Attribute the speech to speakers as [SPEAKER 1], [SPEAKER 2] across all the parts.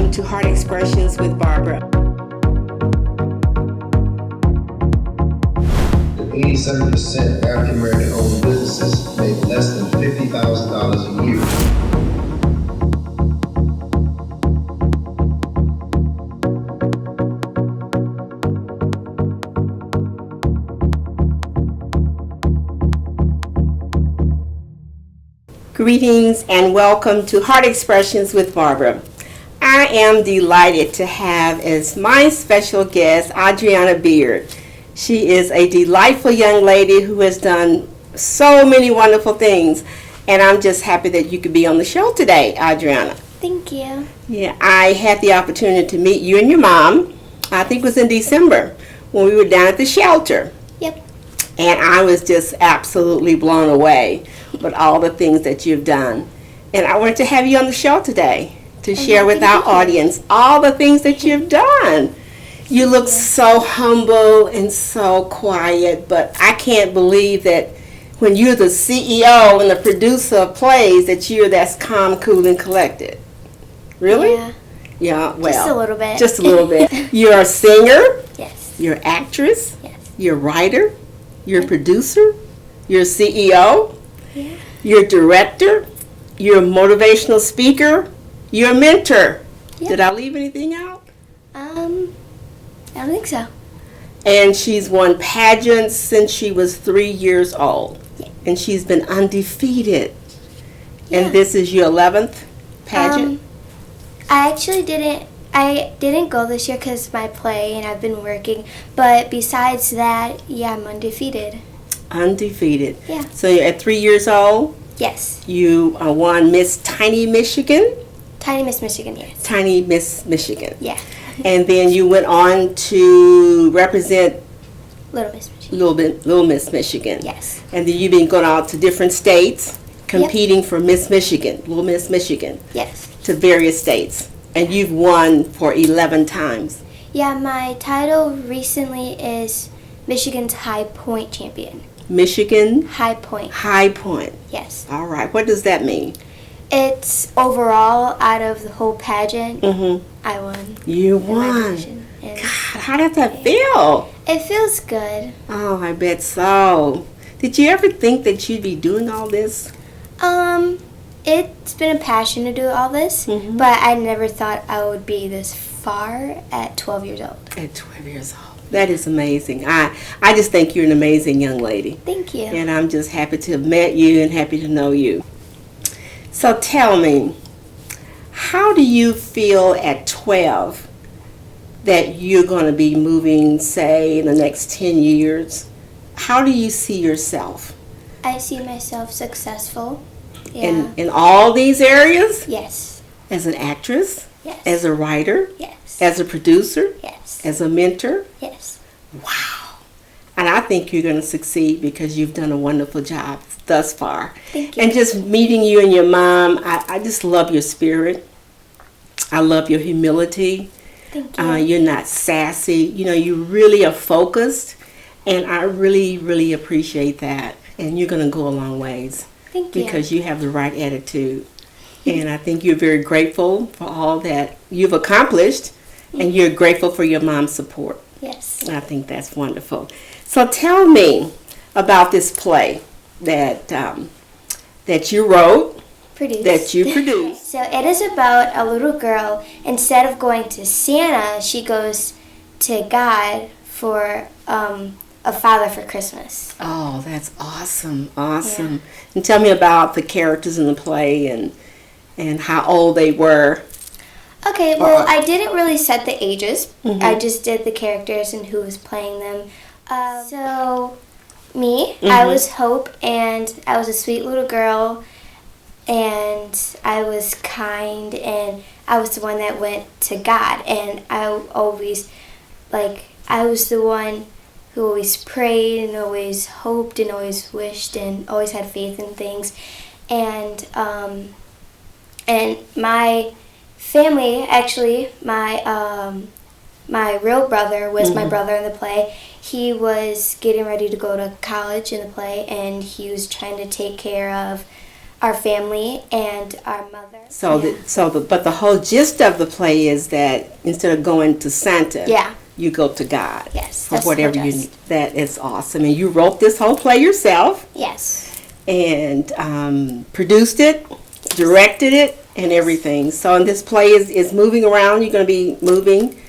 [SPEAKER 1] welcome to Heart Expressions with Barbra.
[SPEAKER 2] 87% of African American owned businesses make less than $50,000 a year.
[SPEAKER 1] Greetings and welcome to Heart Expressions with Barbra. I am delighted to have as my special guest Andreana Beard. She is a delightful young lady who has done so many wonderful things, and I'm just happy that you could be on the show today, Andreana.
[SPEAKER 3] Thank you.
[SPEAKER 1] Yeah, I had the opportunity to meet you and your mom, I think it was in December, when we were down at the shelter.
[SPEAKER 3] Yep.
[SPEAKER 1] And I was just absolutely blown away with all the things that you've done. And I wanted to have you on the show today to share with our audience all the things that you've done. You look so humble and so quiet, but I can't believe that when you're the CEO and the producer of plays that you're that's calm, cool, and collected. Really?
[SPEAKER 3] Yeah.
[SPEAKER 1] Yeah, well.
[SPEAKER 3] Just a little bit.
[SPEAKER 1] Just a little bit. You're a singer.
[SPEAKER 3] Yes.
[SPEAKER 1] You're an actress.
[SPEAKER 3] Yes.
[SPEAKER 1] You're a writer. You're a producer. You're a CEO.
[SPEAKER 3] Yeah.
[SPEAKER 1] You're a director. You're a motivational speaker. You're a mentor.
[SPEAKER 3] Yep.
[SPEAKER 1] Did I leave anything out?
[SPEAKER 3] I don't think so.
[SPEAKER 1] And she's won pageants since she was 3 years old.
[SPEAKER 3] Yeah.
[SPEAKER 1] And she's been undefeated.
[SPEAKER 3] Yeah.
[SPEAKER 1] And this is your 11th pageant?
[SPEAKER 3] I actually didn't go this year because my play and I've been working. But besides that, yeah, I'm undefeated.
[SPEAKER 1] Undefeated.
[SPEAKER 3] Yeah.
[SPEAKER 1] So you're at 3 years old.
[SPEAKER 3] Yes.
[SPEAKER 1] You won Miss Tiny Michigan.
[SPEAKER 3] Tiny Miss Michigan, yes.
[SPEAKER 1] Tiny Miss Michigan.
[SPEAKER 3] Yeah.
[SPEAKER 1] And then you went on to represent
[SPEAKER 3] Little Miss Michigan.
[SPEAKER 1] Little Miss Michigan.
[SPEAKER 3] Yes.
[SPEAKER 1] And then you've been going out to different states, competing for Miss Michigan, Little Miss Michigan,
[SPEAKER 3] Yes.
[SPEAKER 1] to various states. And you've won for 11 times.
[SPEAKER 3] Yeah, my title recently is Michigan's High Point Champion.
[SPEAKER 1] Michigan
[SPEAKER 3] High Point.
[SPEAKER 1] High Point.
[SPEAKER 3] Yes.
[SPEAKER 1] All right. What does that mean?
[SPEAKER 3] It's overall out of the whole pageant,
[SPEAKER 1] Mm-hmm.
[SPEAKER 3] I won.
[SPEAKER 1] You
[SPEAKER 3] in my
[SPEAKER 1] won.
[SPEAKER 3] division. And
[SPEAKER 1] God, how does that feel?
[SPEAKER 3] it feels good.
[SPEAKER 1] Oh, I bet so. Did you ever think that you'd be doing all this?
[SPEAKER 3] It's been a passion to do all this,
[SPEAKER 1] Mhm.
[SPEAKER 3] but I never thought I would be this far at 12 years old.
[SPEAKER 1] At 12 years old. That is amazing. I just think you're an amazing young lady.
[SPEAKER 3] Thank you.
[SPEAKER 1] And I'm just happy to have met you and happy to know you. So tell me, how do you feel at 12 that you're going to be moving, say, in the next 10 years? How do you see yourself?
[SPEAKER 3] I see myself successful. Yeah.
[SPEAKER 1] In all these areas?
[SPEAKER 3] Yes.
[SPEAKER 1] As an actress?
[SPEAKER 3] Yes.
[SPEAKER 1] As a writer?
[SPEAKER 3] Yes.
[SPEAKER 1] As a producer?
[SPEAKER 3] Yes.
[SPEAKER 1] As a mentor?
[SPEAKER 3] Yes.
[SPEAKER 1] Wow. And I think you're going to succeed because you've done a wonderful job thus far.
[SPEAKER 3] Thank you.
[SPEAKER 1] And just meeting you and your mom, I just love your spirit. I love your humility.
[SPEAKER 3] Thank you.
[SPEAKER 1] You're not sassy. You know, you really are focused. And I really, really appreciate that. And you're going to go a long ways.
[SPEAKER 3] Thank you.
[SPEAKER 1] Because you have the right attitude. And I think you're very grateful for all that you've accomplished. And you're grateful for your mom's support.
[SPEAKER 3] Yes.
[SPEAKER 1] I think that's wonderful. So tell me about this play that you wrote,
[SPEAKER 3] Produced.
[SPEAKER 1] that you produced.
[SPEAKER 3] So it is about a little girl. Instead of going to Santa, she goes to God for a father for Christmas.
[SPEAKER 1] Oh, that's awesome, awesome. Yeah. And tell me about the characters in the play and how old they were.
[SPEAKER 3] Okay, well, I didn't really set the ages.
[SPEAKER 1] Mm-hmm.
[SPEAKER 3] I just did the characters and who was playing them. So, me,
[SPEAKER 1] Mm-hmm.
[SPEAKER 3] I was Hope, and I was a sweet little girl, and I was kind, and I was the one that went to God, and I always, I was the one who always prayed and always hoped and always wished and always had faith in things. And my family, actually, my real brother was my brother in the play. He was getting ready to go to college in the play, and he was trying to take care of our family and our mother.
[SPEAKER 1] So, but the whole gist of the play is that instead of going to Santa,
[SPEAKER 3] Yeah.
[SPEAKER 1] you go to God.
[SPEAKER 3] Yes,
[SPEAKER 1] For
[SPEAKER 3] that's
[SPEAKER 1] whatever
[SPEAKER 3] the
[SPEAKER 1] you
[SPEAKER 3] gist.
[SPEAKER 1] need. That is awesome. And you wrote this whole play yourself
[SPEAKER 3] Yes.
[SPEAKER 1] and produced it, directed it, and everything. So, and this play is moving around. You're going to be moving.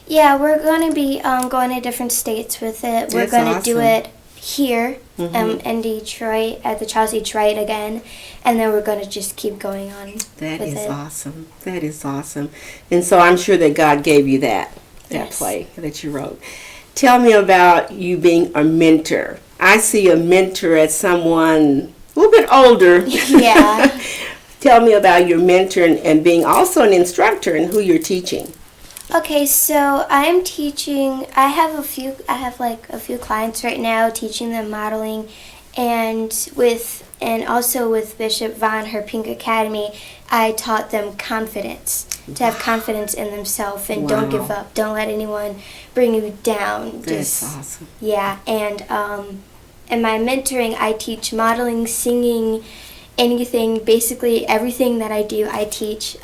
[SPEAKER 3] Yeah, we're going to be going to different states with it. We're
[SPEAKER 1] That's
[SPEAKER 3] going to do
[SPEAKER 1] awesome.
[SPEAKER 3] it here in Detroit, at the Charles Detroit again, and then we're going to just keep going on
[SPEAKER 1] That
[SPEAKER 3] with
[SPEAKER 1] is
[SPEAKER 3] it.
[SPEAKER 1] awesome. That is awesome. And so I'm sure that God gave you that
[SPEAKER 3] Yes.
[SPEAKER 1] play that you wrote. Tell me about you being a mentor. I see a mentor as someone a little bit older.
[SPEAKER 3] Yeah.
[SPEAKER 1] Tell me about your mentor and being also an instructor and who you're teaching.
[SPEAKER 3] Okay, so I'm teaching. I have like a few clients right now, teaching them modeling, and also with Bishop Vaughn, her Pink Academy, I taught them confidence, to have confidence in themselves and don't give
[SPEAKER 1] Wow.
[SPEAKER 3] up. Don't let anyone bring you down.
[SPEAKER 1] That's awesome.
[SPEAKER 3] Yeah, and in my mentoring, I teach modeling, singing, anything, basically everything that I do, I teach.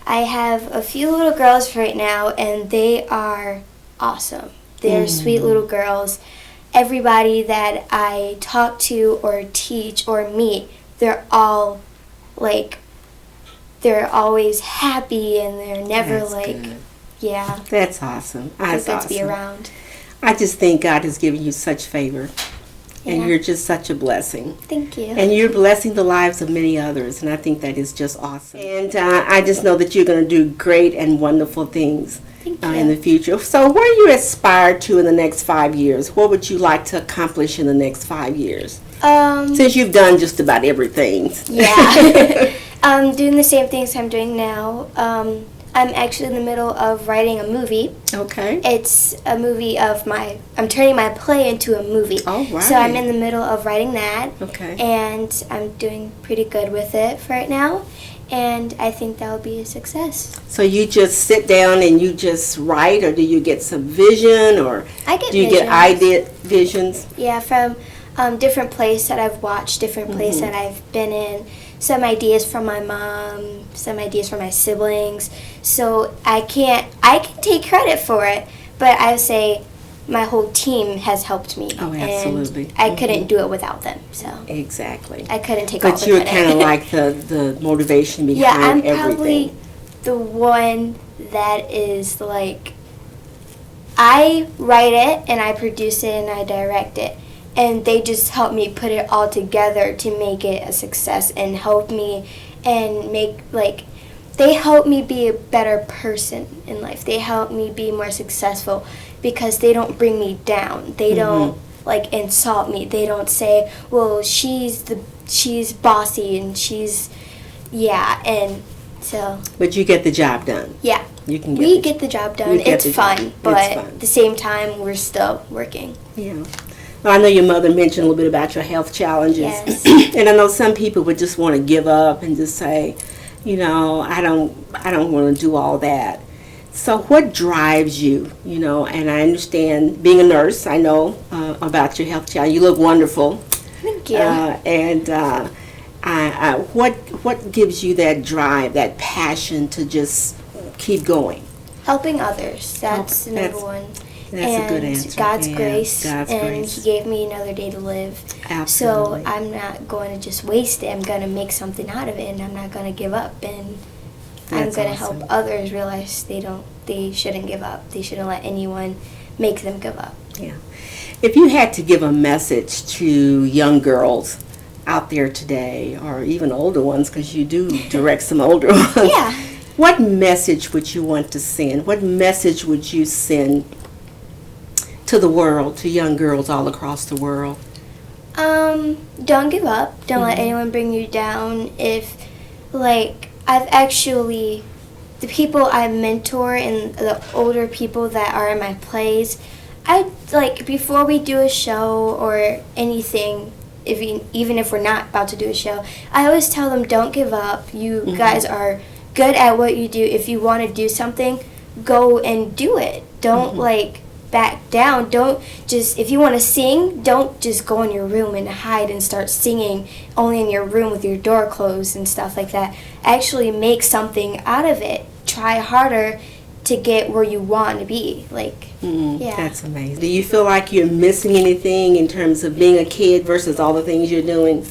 [SPEAKER 3] I have a few little girls right now, and they are awesome. They're sweet little girls. Everybody that I talk to or teach or meet, they're all like, they're always happy, and they're never
[SPEAKER 1] That's
[SPEAKER 3] like,
[SPEAKER 1] good.
[SPEAKER 3] yeah,
[SPEAKER 1] That's awesome. That's
[SPEAKER 3] good to be
[SPEAKER 1] awesome.
[SPEAKER 3] around.
[SPEAKER 1] I just think God has given you such favor. And
[SPEAKER 3] Yeah.
[SPEAKER 1] you're just such a blessing.
[SPEAKER 3] Thank you.
[SPEAKER 1] And you're blessing the lives of many others. And I think that is just awesome. And I just know that you're going to do great and wonderful things
[SPEAKER 3] Thank
[SPEAKER 1] in the
[SPEAKER 3] you.
[SPEAKER 1] future. So what do you aspire to in the next 5 years? What would you like to accomplish in the next 5 years? Since you've done just about everything.
[SPEAKER 3] Yeah. Doing the same things I'm doing now. I'm actually in the middle of writing a movie.
[SPEAKER 1] Okay.
[SPEAKER 3] It's a movie of I'm turning my play into a movie.
[SPEAKER 1] All right.
[SPEAKER 3] So I'm in the middle of writing that.
[SPEAKER 1] Okay.
[SPEAKER 3] And I'm doing pretty good with it for right now. And I think that will be a success.
[SPEAKER 1] So you just sit down and you just write, or do you get some vision, or
[SPEAKER 3] I get
[SPEAKER 1] do you
[SPEAKER 3] visions.
[SPEAKER 1] get visions?
[SPEAKER 3] Yeah, from different places that I've watched, different places that I've been in. Some ideas from my mom, some ideas from my siblings. So I can take credit for it, but I would say my whole team has helped me.
[SPEAKER 1] Oh, absolutely.
[SPEAKER 3] And I couldn't do it without them. So
[SPEAKER 1] Exactly.
[SPEAKER 3] I couldn't take all
[SPEAKER 1] But
[SPEAKER 3] the
[SPEAKER 1] you're
[SPEAKER 3] credit.
[SPEAKER 1] kind of like the motivation behind
[SPEAKER 3] yeah, I'm
[SPEAKER 1] everything.
[SPEAKER 3] probably the one that is like, I write it and I produce it and I direct it. And they just help me put it all together to make it a success and help me and they help me be a better person in life. They help me be more successful because they don't bring me down. They don't like insult me. They don't say, well, she's bossy and and so
[SPEAKER 1] But you get the job done.
[SPEAKER 3] yeah.
[SPEAKER 1] You can
[SPEAKER 3] We get the job done.
[SPEAKER 1] you get
[SPEAKER 3] It's
[SPEAKER 1] the
[SPEAKER 3] fun,
[SPEAKER 1] job.
[SPEAKER 3] but
[SPEAKER 1] It's fun.
[SPEAKER 3] at the same time, we're still working.
[SPEAKER 1] Yeah. Well, I know your mother mentioned a little bit about your health challenges.
[SPEAKER 3] Yes.
[SPEAKER 1] And I know some people would just want to give up and just say, I don't want to do all that. So what drives you, and I understand being a nurse, I know about your health challenge. You look wonderful.
[SPEAKER 3] Thank you.
[SPEAKER 1] What gives you that drive, that passion to just keep going?
[SPEAKER 3] Helping others. That's the number
[SPEAKER 1] That's-
[SPEAKER 3] one.
[SPEAKER 1] That's
[SPEAKER 3] and
[SPEAKER 1] a good answer.
[SPEAKER 3] God's
[SPEAKER 1] Yeah,
[SPEAKER 3] grace.
[SPEAKER 1] God's
[SPEAKER 3] and
[SPEAKER 1] grace.
[SPEAKER 3] He gave me another day to live.
[SPEAKER 1] Absolutely.
[SPEAKER 3] So I'm not going to just waste it. I'm going to make something out of it, and I'm not going to give up. And I'm
[SPEAKER 1] That's
[SPEAKER 3] going to
[SPEAKER 1] awesome.
[SPEAKER 3] help others realize they shouldn't give up. They shouldn't let anyone make them give up.
[SPEAKER 1] Yeah. If you had to give a message to young girls out there today, or even older ones, because you do direct some older ones,
[SPEAKER 3] Yeah.
[SPEAKER 1] what message would you want to send? What message would you send to the world, to young girls all across the world?
[SPEAKER 3] Don't give up. Don't let anyone bring you down. The people I mentor and the older people that are in my plays, before we do a show or anything, even if we're not about to do a show, I always tell them, don't give up. You guys are good at what you do. If you want to do something, go and do it. Don't back down. Don't just, if you want to sing, don't just go in your room and hide and start singing only in your room with your door closed and stuff like that. Actually make something out of it. Try harder to get where you want to be. Yeah.
[SPEAKER 1] That's amazing. Do you feel like you're missing anything in terms of being a kid versus all the things you're doing?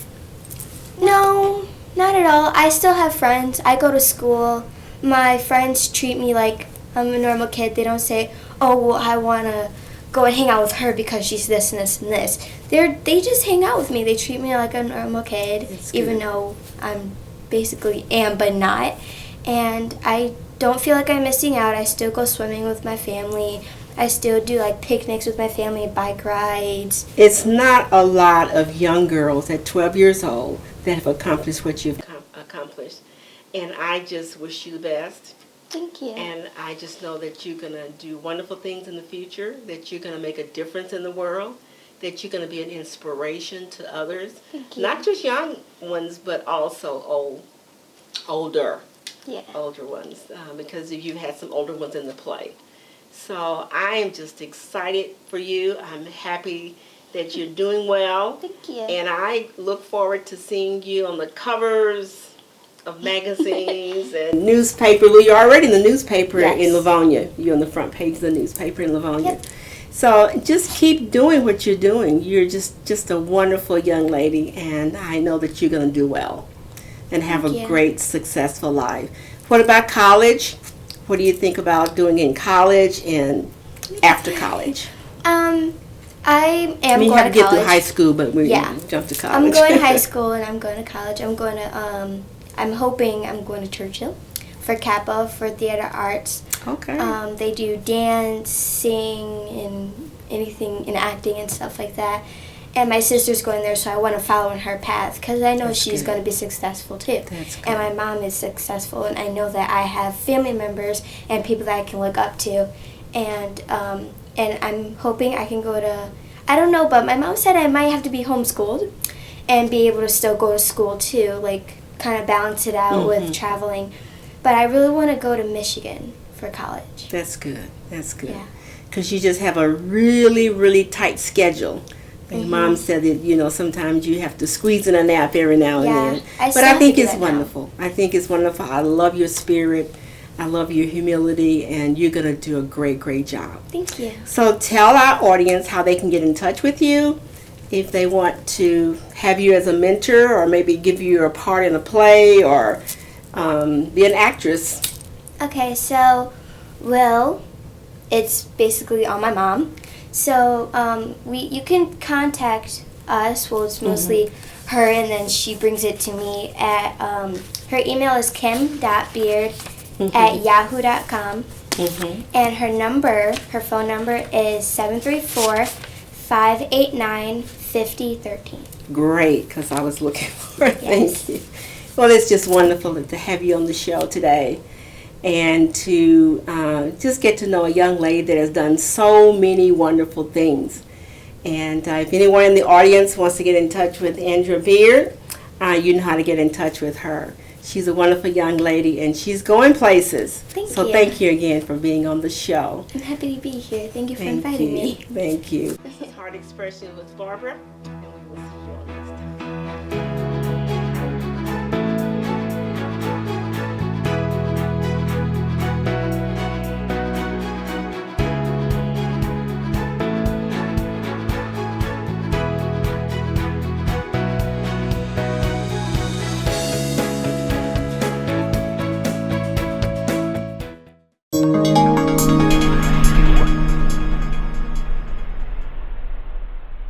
[SPEAKER 3] No, not at all. I still have friends. I go to school. My friends treat me like I'm a normal kid. They don't say, oh, well, I want to go and hang out with her because she's this and this and this. They just hang out with me. They treat me like a normal kid, even though I'm basically am but not. And I don't feel like I'm missing out. I still go swimming with my family. I still do like picnics with my family, bike rides.
[SPEAKER 1] It's not a lot of young girls at 12 years old that have accomplished what you've accomplished. And I just wish you the best.
[SPEAKER 3] Thank you.
[SPEAKER 1] And I just know that you're going to do wonderful things in the future, that you're going to make a difference in the world, that you're going to be an inspiration to others.
[SPEAKER 3] Thank you.
[SPEAKER 1] Not just young ones, but also older ones, because you've had some older ones in the play. So I am just excited for you. I'm happy that you're doing well.
[SPEAKER 3] Thank you.
[SPEAKER 1] And I look forward to seeing you on the covers of magazines and newspaper. Well, you're already in the newspaper in Livonia. You're on the front page of the newspaper in Livonia.
[SPEAKER 3] Yep.
[SPEAKER 1] So just keep doing what you're doing. You're just a wonderful young lady, and I know that you're going to do well and have a great, successful life. What about college? What do you think about doing in college and after college?
[SPEAKER 3] I am going to college.
[SPEAKER 1] You have to get through high school, but we jump to college.
[SPEAKER 3] I'm going to high school and I'm going to college. I'm hoping I'm going to Churchill for Kappa for theater arts.
[SPEAKER 1] Okay.
[SPEAKER 3] They do dance, sing, and anything in acting and stuff like that. And my sister's going there, so I want to follow in her path because I know she's going to be successful too.
[SPEAKER 1] That's good.
[SPEAKER 3] And my mom is successful, and I know that I have family members and people that I can look up to. And I'm hoping I can go to, I don't know, but my mom said I might have to be homeschooled and be able to still go to school too, like kind of balance it out with traveling. But I really want to go to Michigan for college.
[SPEAKER 1] That's good. That's good.
[SPEAKER 3] Yeah.
[SPEAKER 1] Because you just have a really, really tight schedule. And Mom said that, sometimes you have to squeeze in a nap every now and then. But I think it's wonderful. I think it's wonderful. I love your spirit. I love your humility, and you're going to do a great, great job.
[SPEAKER 3] Thank you.
[SPEAKER 1] So tell our audience how they can get in touch with you if they want to have you as a mentor or maybe give you a part in a play or be an actress.
[SPEAKER 3] Okay, so, well, it's basically on my mom. So you can contact us. Well, it's mostly her, and then she brings it to me at her email is kim.beard@yahoo.com, and her phone number is 734-589-5013.
[SPEAKER 1] Great, because I was looking for it.
[SPEAKER 3] Yes.
[SPEAKER 1] Thank you. Well, it's just wonderful to have you on the show today, and to just get to know a young lady that has done so many wonderful things. And if anyone in the audience wants to get in touch with Andrea Beard, you know how to get in touch with her. She's a wonderful young lady, and she's going places.
[SPEAKER 3] Thank
[SPEAKER 1] so
[SPEAKER 3] you.
[SPEAKER 1] Thank you again for being on the show.
[SPEAKER 3] I'm happy to be here. Thank you for inviting me.
[SPEAKER 1] Thank you. This is Heart Expression with Barbara.